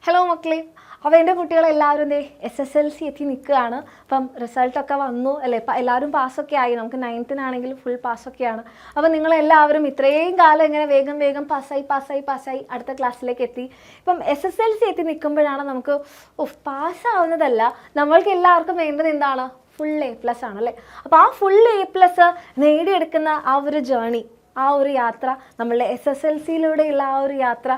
Hello മക്കളെ, അപ്പോൾ എൻ്റെ കുട്ടികളെല്ലാവരും SSLC എത്തി നിൽക്കുകയാണ്. അപ്പം റിസൾട്ടൊക്കെ വന്നു അല്ലേ, ഇപ്പം എല്ലാവരും പാസ്സൊക്കെ ആയി. നമുക്ക് 9th ഫുൾ പാസ്സൊക്കെയാണ്. അപ്പോൾ നിങ്ങളെല്ലാവരും ഇത്രയും കാലം ഇങ്ങനെ വേഗം വേഗം പാസ്സായി അടുത്ത ക്ലാസ്സിലേക്ക് എത്തി. ഇപ്പം SSLC എത്തി നിൽക്കുമ്പോഴാണ് നമുക്ക് പാസ്സാവുന്നതല്ല, നമ്മൾക്ക് എല്ലാവർക്കും വേണ്ടത് എന്താണ്? ഫുൾ A+ ആണല്ലേ. അപ്പോൾ ആ ഫുൾ A+ നേടിയെടുക്കുന്ന ആ ഒരു ജേണി, ആ ഒരു യാത്ര, നമ്മളുടെ SSLCയിലൂടെയുള്ള ആ ഒരു യാത്ര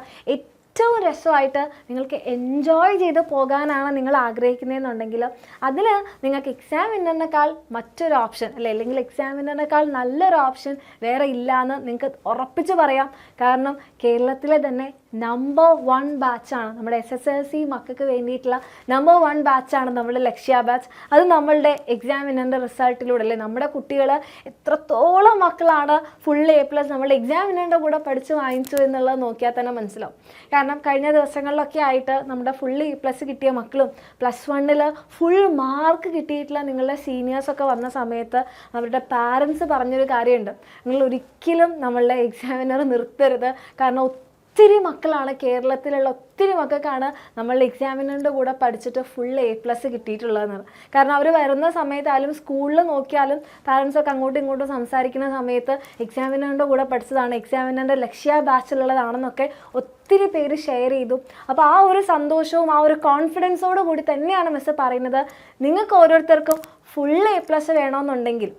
ഏറ്റവും രസമായിട്ട് നിങ്ങൾക്ക് എൻജോയ് ചെയ്ത് പോകാനാണ് നിങ്ങൾ ആഗ്രഹിക്കുന്നതെന്നുണ്ടെങ്കിൽ അതിൽ നിങ്ങൾക്ക് എക്സാം വിന്നറിനേക്കാൾ മറ്റൊരു ഓപ്ഷൻ അല്ലെങ്കിൽ എക്സാം വിന്നറിനേക്കാൾ നല്ലൊരു ഓപ്ഷൻ വേറെ ഇല്ല എന്ന് നിങ്ങൾക്ക് ഉറപ്പിച്ച് പറയാം. കാരണം കേരളത്തിലെ തന്നെ നമ്പർ 1 ബാച്ചാണ് നമ്മുടെ SSLC മക്കൾക്ക് വേണ്ടിയിട്ടുള്ള നമ്പർ 1 ബാച്ചാണ് നമ്മുടെ ലക്ഷ്യ ബാച്ച്. അത് നമ്മളുടെ എക്സാം വിന്നറിൻ്റെ റിസൾട്ടിലൂടെ അല്ലേ, നമ്മുടെ കുട്ടികൾ എത്രത്തോളം മക്കളാണ് ഫുൾ A+ നമ്മളുടെ എക്സാം വിന്നറിൻ്റെ കൂടെ പഠിച്ച് വാങ്ങിച്ചു എന്നുള്ളത് നോക്കിയാൽ തന്നെ മനസ്സിലാവും. കാരണം കഴിഞ്ഞ ദിവസങ്ങളിലൊക്കെ ആയിട്ട് നമ്മുടെ ഫുൾ A+ കിട്ടിയ മക്കളും +1 ഫുൾ മാർക്ക് കിട്ടിയിട്ടുള്ള നിങ്ങളുടെ സീനിയേഴ്സൊക്കെ വന്ന സമയത്ത് അവരുടെ പാരൻസ് പറഞ്ഞൊരു കാര്യമുണ്ട്, നിങ്ങൾ ഒരിക്കലും നമ്മളുടെ എക്സാം വിന്നർ നിർത്തരുത്. കാരണം ഒത്തിരി മക്കളാണ്, കേരളത്തിലുള്ള ഒത്തിരി മക്കൾക്കാണ് നമ്മളുടെ എക്സാമിനറിൻ്റെ കൂടെ പഠിച്ചിട്ട് ഫുൾ A+ കിട്ടിയിട്ടുള്ളതെന്ന്. കാരണം അവർ വരുന്ന സമയത്തായാലും സ്കൂളിൽ നോക്കിയാലും പാരൻസൊക്കെ അങ്ങോട്ടും ഇങ്ങോട്ടും സംസാരിക്കുന്ന സമയത്ത് എക്സാമിനറിൻ്റെ കൂടെ പഠിച്ചതാണ്, എക്സാമിനറിൻ്റെ ലക്ഷ്യ ബാച്ചിലുള്ളതാണെന്നൊക്കെ ഒത്തിരി പേര് ഷെയർ ചെയ്തു. അപ്പോൾ ആ ഒരു സന്തോഷവും ആ ഒരു കോൺഫിഡൻസോട് കൂടി തന്നെയാണ് മിസ് പറയുന്നത്, നിങ്ങൾക്ക് ഓരോരുത്തർക്കും ഫുൾ A+ വേണമെന്നുണ്ടെങ്കിൽ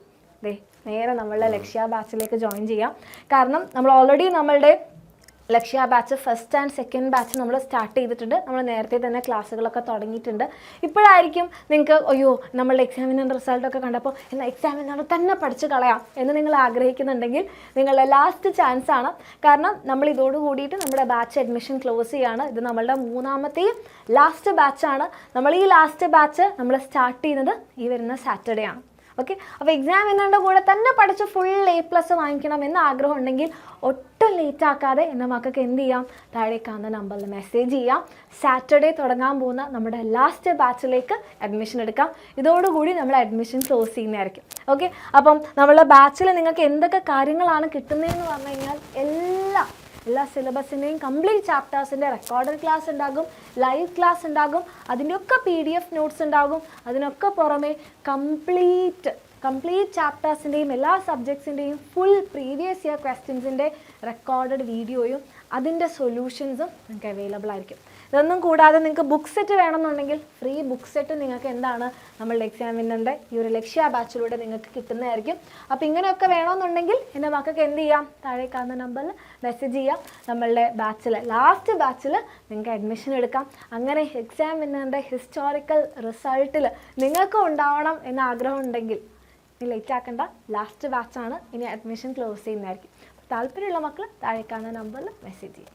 നേരെ നമ്മളുടെ ലക്ഷ്യ ബാച്ചിലേക്ക് ജോയിൻ ചെയ്യാം. കാരണം നമ്മൾ ഓൾറെഡി നമ്മളുടെ Lakshya batch 1st and 2nd batch നമ്മൾ സ്റ്റാർട്ട് ചെയ്തിട്ടുണ്ട്. നമ്മൾ നേരത്തെ തന്നെ ക്ലാസ്സുകളൊക്കെ തുടങ്ങിയിട്ടുണ്ട്. ഇപ്പോഴായിരിക്കും നിങ്ങൾക്ക് അയ്യോ നമ്മളുടെ എക്സാമിനറിൻ്റെ റിസൾട്ടൊക്കെ കണ്ടപ്പോൾ എന്നാൽ എക്സാമിനർ തന്നെ പഠിച്ച് കളയാം എന്ന് നിങ്ങൾ ആഗ്രഹിക്കുന്നുണ്ടെങ്കിൽ നിങ്ങളുടെ ലാസ്റ്റ് ചാൻസ് ആണ്. കാരണം നമ്മൾ ഇതോട് കൂടിയിട്ട് നമ്മുടെ ബാച്ച് അഡ്മിഷൻ ക്ലോസ് ചെയ്യുകയാണ്. ഇത് നമ്മളുടെ 3ാമത്തെയും ലാസ്റ്റ് ബാച്ചാണ്. നമ്മൾ ഈ ലാസ്റ്റ് ബാച്ച് നമ്മൾ സ്റ്റാർട്ട് ചെയ്യുന്നത് ഈ വരുന്ന സാറ്റർഡേ ആണ്. ഓക്കെ, അപ്പോൾ എക്സാം വിന്നറിൻ്റെ കൂടെ തന്നെ പഠിച്ച് ഫുൾ A+ വാങ്ങിക്കണം എന്ന ആഗ്രഹം ഉണ്ടെങ്കിൽ ഒട്ടും ലേറ്റ് ആക്കാതെ എൻ്റെ മക്കൾക്ക് എന്ത് ചെയ്യാം, താഴെ കാണുന്ന നമ്പറിൽ മെസ്സേജ് ചെയ്യാം. സാറ്റർഡേ തുടങ്ങാൻ പോകുന്ന നമ്മുടെ ലാസ്റ്റ് ബാച്ചിലേക്ക് അഡ്മിഷൻ എടുക്കാം. ഇതോടുകൂടി നമ്മൾ അഡ്മിഷൻ ക്ലോസ് ചെയ്യുന്നതായിരിക്കും. ഓക്കെ, അപ്പം നമ്മളുടെ ബാച്ചിൽ നിങ്ങൾക്ക് എന്തൊക്കെ കാര്യങ്ങളാണ് കിട്ടുന്നതെന്ന് പറഞ്ഞു കഴിഞ്ഞാൽ എല്ലാ സിലബസിൻ്റെയും കംപ്ലീറ്റ് ചാപ്റ്റേഴ്സിൻ്റെ റെക്കോർഡഡ് ക്ലാസ് ഉണ്ടാകും, ലൈവ് ക്ലാസ് ഉണ്ടാകും, അതിൻ്റെയൊക്കെ PDF നോട്ട്സ് ഉണ്ടാകും. അതിനൊക്കെ പുറമെ കംപ്ലീറ്റ് ചാപ്റ്റേഴ്സിൻ്റെയും എല്ലാ സബ്ജക്ട്സിൻ്റെയും ഫുൾ പ്രീവിയസ് ഇയർ ക്വസ്റ്റ്യൻസിൻ്റെ റെക്കോർഡഡ് വീഡിയോയും അതിൻ്റെ സൊല്യൂഷൻസും നിങ്ങൾക്ക് അവൈലബിൾ ആയിരിക്കും. ഇതൊന്നും കൂടാതെ നിങ്ങൾക്ക് ബുക്ക് സെറ്റ് വേണമെന്നുണ്ടെങ്കിൽ ഫ്രീ ബുക്ക് സെറ്റ് നിങ്ങൾക്ക് എന്താണ് നമ്മളുടെ എക്സാമിനറിൻ്റെ ഈ ഒരു ലക്ഷ്യ ബാച്ചിലൂടെ നിങ്ങൾക്ക് കിട്ടുന്നതായിരിക്കും. അപ്പോൾ ഇങ്ങനെയൊക്കെ വേണമെന്നുണ്ടെങ്കിൽ എൻ്റെ മക്കൾക്ക് എന്ത് ചെയ്യാം, താഴെ കാണുന്ന നമ്പറിൽ മെസ്സേജ് ചെയ്യാം. നമ്മളുടെ ബാച്ചിൽ ലാസ്റ്റ് ബാച്ചിൽ നിങ്ങൾക്ക് അഡ്മിഷൻ എടുക്കാം. അങ്ങനെ എക്സാമിനറിൻ്റെ ഹിസ്റ്റോറിക്കൽ റിസൾട്ടിൽ നിങ്ങൾക്കും ഉണ്ടാവണം എന്ന ആഗ്രഹം ഉണ്ടെങ്കിൽ ലേറ്റ് ആക്കേണ്ട, ലാസ്റ്റ് ബാച്ചാണ് ഇനി അഡ്മിഷൻ ക്ലോസ് ചെയ്യുന്നതായിരിക്കും. താല്പര്യമുള്ള മക്കൾ താഴെ കാണുന്ന നമ്പറിൽ മെസ്സേജ് ചെയ്യാം.